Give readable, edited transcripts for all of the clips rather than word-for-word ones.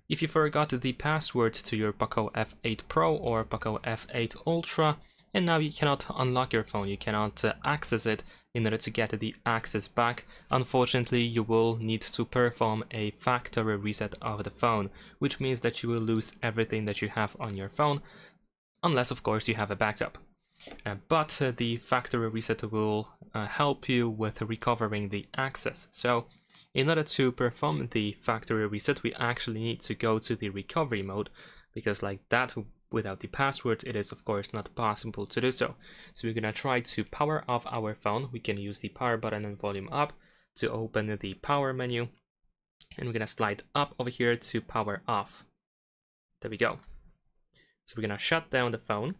If you forgot the password to your POCO F8 Pro or POCO F8 Ultra, and now you cannot unlock your phone, you cannot access it in order to get the access back, unfortunately you will need to perform a factory reset of the phone, which means that you will lose everything that you have on your phone, unless of course you have a backup. But the factory reset will help you with recovering the access. So in order to perform the factory reset, we actually need to go to the recovery mode, because like that, without the password, it is of course not possible to do so. So we're gonna try to power off our phone. We can use the power button and volume up to open the power menu, and we're gonna slide up over here to power off. There we go. So we're gonna shut down the phone.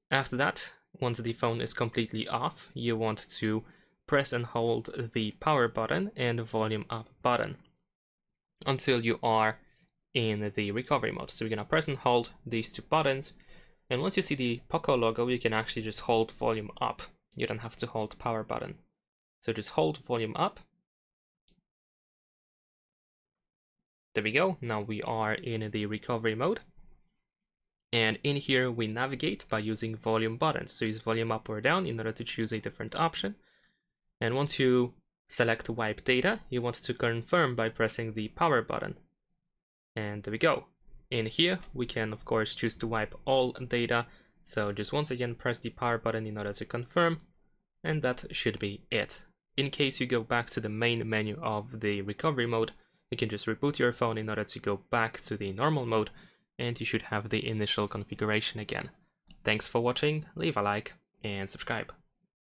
After that, once the phone is completely off, you want to press and hold the power button and volume up button until you are in the recovery mode. So we're gonna press and hold these two buttons, and once you see the POCO logo, you can actually just hold volume up. You don't have to hold power button. So just hold volume up. There we go. Now we are in the recovery mode. And in here, we navigate by using volume buttons. So use volume up or down in order to choose a different option. And once you select wipe data, you want to confirm by pressing the power button. And there we go. In here, we can of course choose to wipe all data. So just once again, press the power button in order to confirm. And that should be it. In case you go back to the main menu of the recovery mode, you can just reboot your phone in order to go back to the normal mode, and you should have the initial configuration again. Thanks for watching, leave a like and subscribe.